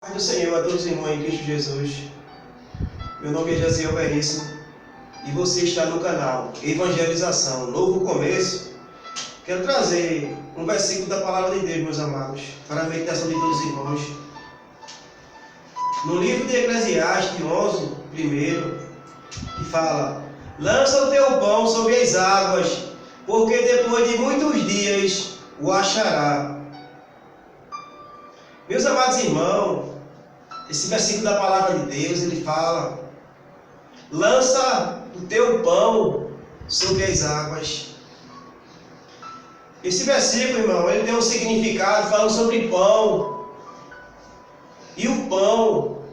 Pai do Senhor a todos os irmãos em Cristo Jesus. Meu nome é Jaziel Veríssimo e você está no canal Evangelização, Novo Começo. Quero trazer um versículo da Palavra de Deus, meus amados, para a meditação de todos os irmãos. No livro de Eclesiastes 11, primeiro, que fala: lança o teu pão sobre as águas, porque depois de muitos dias o achará. Meus amados irmãos, esse versículo da Palavra de Deus, ele fala: lança o teu pão sobre as águas. Esse versículo, irmão, ele tem um significado falando sobre pão. E o pão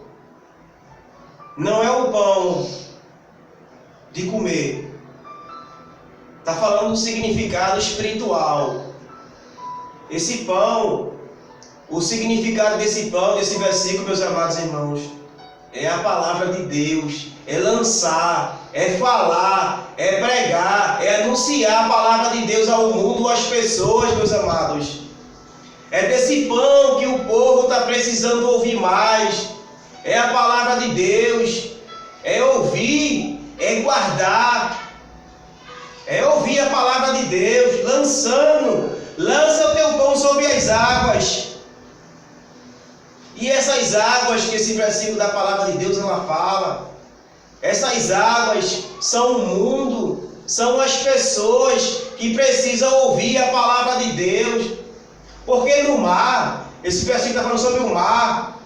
não é o pão de comer. Está falando do significado espiritual. Esse pão, o significado desse pão, desse versículo, meus amados irmãos, é a palavra de Deus, é lançar, é falar, é pregar, é anunciar a palavra de Deus ao mundo, às pessoas, meus amados. É desse pão que o povo está precisando ouvir mais. É a palavra de Deus, é ouvir, é guardar, é ouvir a palavra de Deus, lança o teu pão sobre as águas. E essas águas que esse versículo da palavra de Deus ela fala, essas águas são o mundo, são as pessoas que precisam ouvir a palavra de Deus. Porque no mar, esse versículo está falando sobre o mar,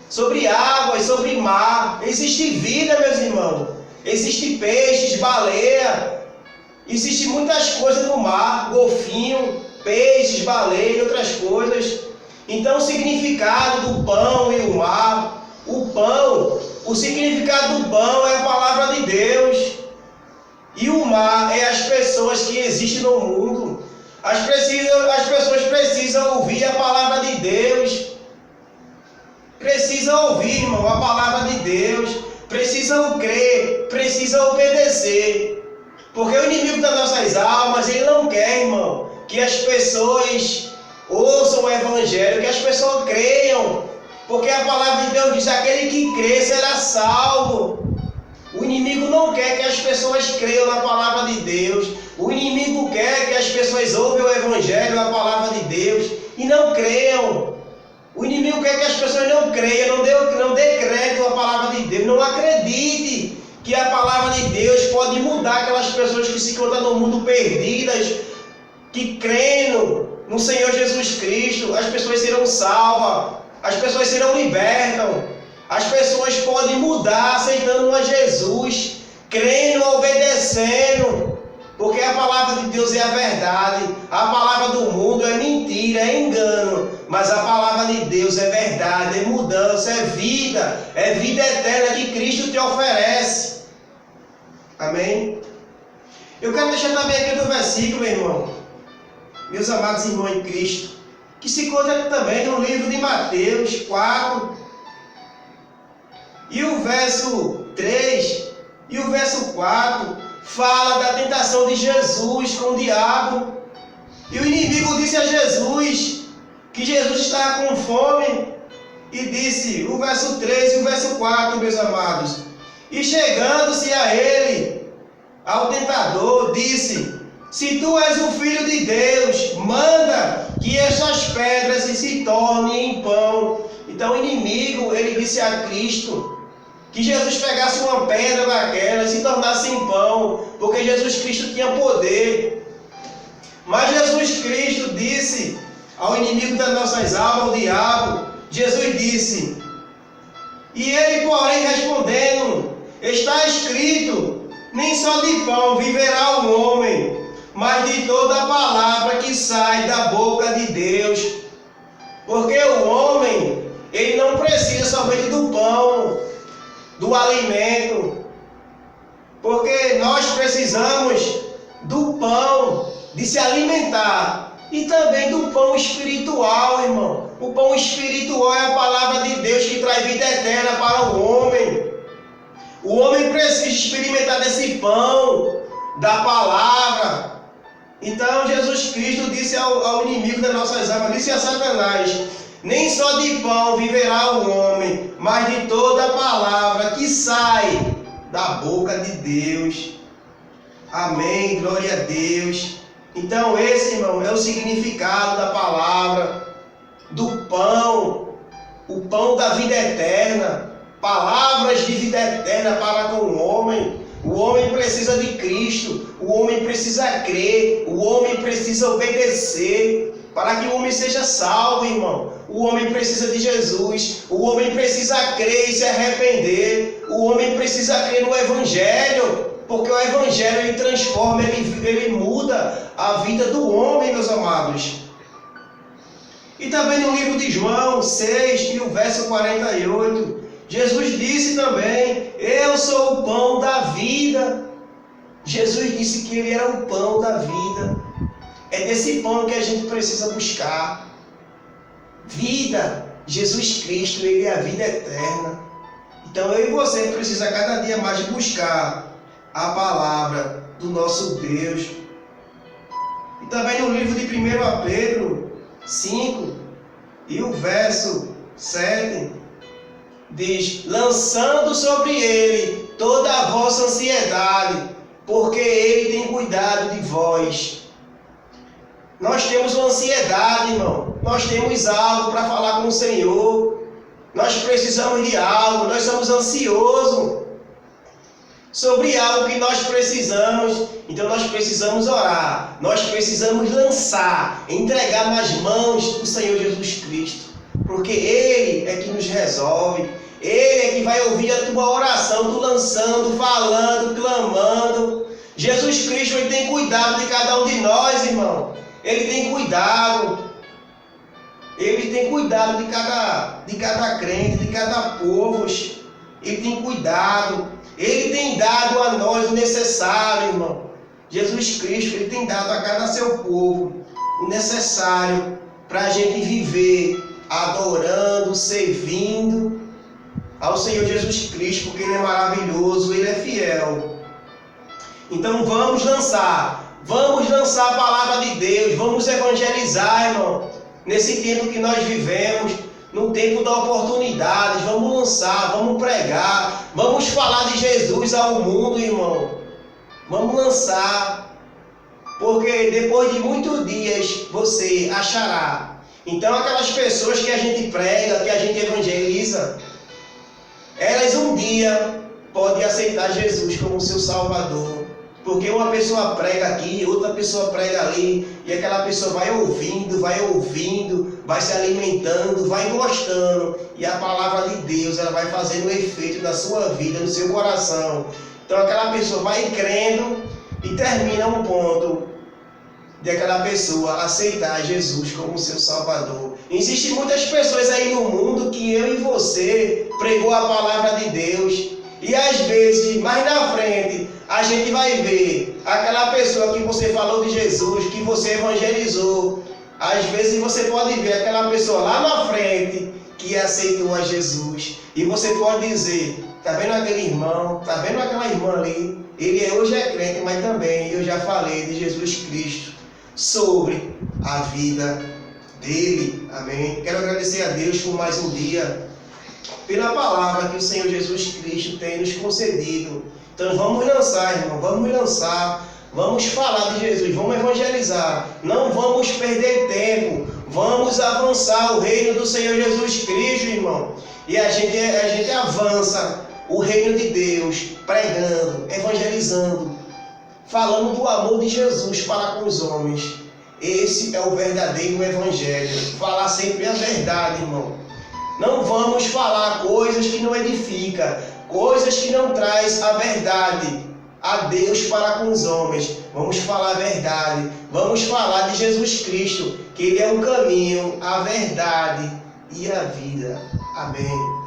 sobre águas, sobre mar, existe vida, meus irmãos. Existe peixes, baleia, existe muitas coisas no mar, golfinho, peixes, baleia e outras coisas. Então o significado do pão e o mar, o pão, o significado do pão é a palavra de Deus. E o mar é as pessoas que existem no mundo. As pessoas precisam ouvir a palavra de Deus. Precisam ouvir, irmão, a palavra de Deus. Precisam crer, precisam obedecer. Porque o inimigo das nossas almas, ele não quer, irmão, que as pessoas ouçam o Evangelho, que as pessoas creiam, porque a palavra de Deus diz: aquele que crê será salvo. O inimigo não quer que as pessoas creiam na palavra de Deus. O inimigo quer que as pessoas ouvem o Evangelho, a palavra de Deus, e não creiam. O inimigo quer que as pessoas não creiam, não dê crédito à palavra de Deus, não acredite que a palavra de Deus pode mudar aquelas pessoas que se encontram no mundo perdidas, que creem no Senhor Jesus Cristo. As pessoas serão salvas, as pessoas serão libertas, as pessoas podem mudar aceitando a Jesus, crendo, obedecendo, porque a palavra de Deus é a verdade. A palavra do mundo é mentira, é engano, mas a palavra de Deus é verdade, é mudança, é vida eterna que Cristo te oferece. Amém? Eu quero deixar também aqui no versículo, meu irmão, meus amados irmãos em Cristo, que se encontra também no livro de Mateus 4, e o verso 3 e o verso 4 fala da tentação de Jesus com o diabo. E o inimigo disse a Jesus que Jesus estava com fome, e disse, o verso 3 e o verso 4, meus amados: e chegando-se a ele, ao tentador, disse: se tu és o Filho de Deus, manda que estas pedras se tornem em pão. Então o inimigo, ele disse a Cristo que Jesus pegasse uma pedra daquela e se tornasse em pão, porque Jesus Cristo tinha poder. Mas Jesus Cristo disse ao inimigo das nossas almas, o diabo, Jesus disse, e ele, porém, respondendo: está escrito, nem só de pão viverá o homem, mas de toda a palavra que sai da boca de Deus. Porque o homem, ele não precisa somente do pão, do alimento, porque nós precisamos do pão, de se alimentar, e também do pão espiritual, irmão. O pão espiritual é a palavra de Deus que traz vida eterna para o homem. O homem precisa experimentar desse pão, da palavra. Então Jesus Cristo disse ao inimigo das nossas almas, disse a Satanás: Nem só de pão viverá o homem, mas de toda a palavra que sai da boca de Deus. Amém, glória a Deus. Então esse, irmão, é o significado da palavra, do pão, o pão da vida eterna, palavras de vida eterna para com o homem. O homem precisa de Cristo, o homem precisa crer, o homem precisa obedecer. Para que o homem seja salvo, irmão, o homem precisa de Jesus, o homem precisa crer e se arrepender, o homem precisa crer no Evangelho, porque o Evangelho ele transforma, ele muda a vida do homem, meus amados. E também no livro de João 6 e o verso 48, Jesus disse também: eu sou o pão da vida. Jesus disse que ele era o pão da vida. É desse pão que a gente precisa buscar. Vida. Jesus Cristo, ele é a vida eterna. Então eu e você precisa cada dia mais buscar a palavra do nosso Deus. E também no livro de 1 Pedro 5 e o verso 7 diz: lançando sobre ele toda a vossa ansiedade, porque ele tem cuidado de vós. Nós temos uma ansiedade, irmão. Nós temos algo para falar com o Senhor. Nós precisamos de algo. Nós somos ansiosos sobre algo que nós precisamos. Então nós precisamos orar. Nós precisamos lançar, entregar nas mãos do Senhor Jesus Cristo. Porque Ele é que nos resolve. Ele é que vai ouvir a tua oração, tu lançando, falando, clamando. Jesus Cristo, Ele tem cuidado de cada um de nós, irmão. Ele tem cuidado. Ele tem cuidado de cada crente, de cada povo. Ele tem cuidado. Ele tem dado a nós o necessário, irmão. Jesus Cristo, Ele tem dado a cada seu povo o necessário para a gente viver adorando, servindo ao Senhor Jesus Cristo, porque Ele é maravilhoso, Ele é fiel. Então vamos lançar a palavra de Deus, vamos evangelizar, irmão, nesse tempo que nós vivemos, no tempo da oportunidade. Vamos lançar, vamos pregar, vamos falar de Jesus ao mundo, irmão. Vamos lançar, porque depois de muitos dias você achará. Então aquelas pessoas que a gente prega, que a gente evangeliza, elas um dia podem aceitar Jesus como seu Salvador. Porque uma pessoa prega aqui, outra pessoa prega ali, e aquela pessoa vai ouvindo, vai se alimentando, vai gostando, e a palavra de Deus ela vai fazendo o efeito na sua vida, no seu coração. Então aquela pessoa vai crendo e termina um ponto de aquela pessoa aceitar Jesus como seu Salvador. Existem muitas pessoas aí no mundo que eu e você pregou a palavra de Deus, e às vezes, mais na frente, a gente vai ver aquela pessoa que você falou de Jesus, que você evangelizou. Às vezes você pode ver aquela pessoa lá na frente que aceitou a Jesus. E você pode dizer: tá vendo aquele irmão, tá vendo aquela irmã ali? Ele hoje é crente, mas também eu já falei de Jesus Cristo sobre a vida dele. Amém? Quero agradecer a Deus por mais um dia, pela palavra que o Senhor Jesus Cristo tem nos concedido. Então vamos lançar, irmão, vamos falar de Jesus, vamos evangelizar, não vamos perder tempo, vamos avançar o reino do Senhor Jesus Cristo, irmão. E a gente avança o reino de Deus, pregando, evangelizando, falando do amor de Jesus para com os homens. Esse é o verdadeiro evangelho, falar sempre a verdade, irmão. Não vamos falar coisas que não edificam, coisas que não traz a verdade a Deus para com os homens. Vamos falar a verdade, vamos falar de Jesus Cristo, que Ele é o caminho, a verdade e a vida. Amém.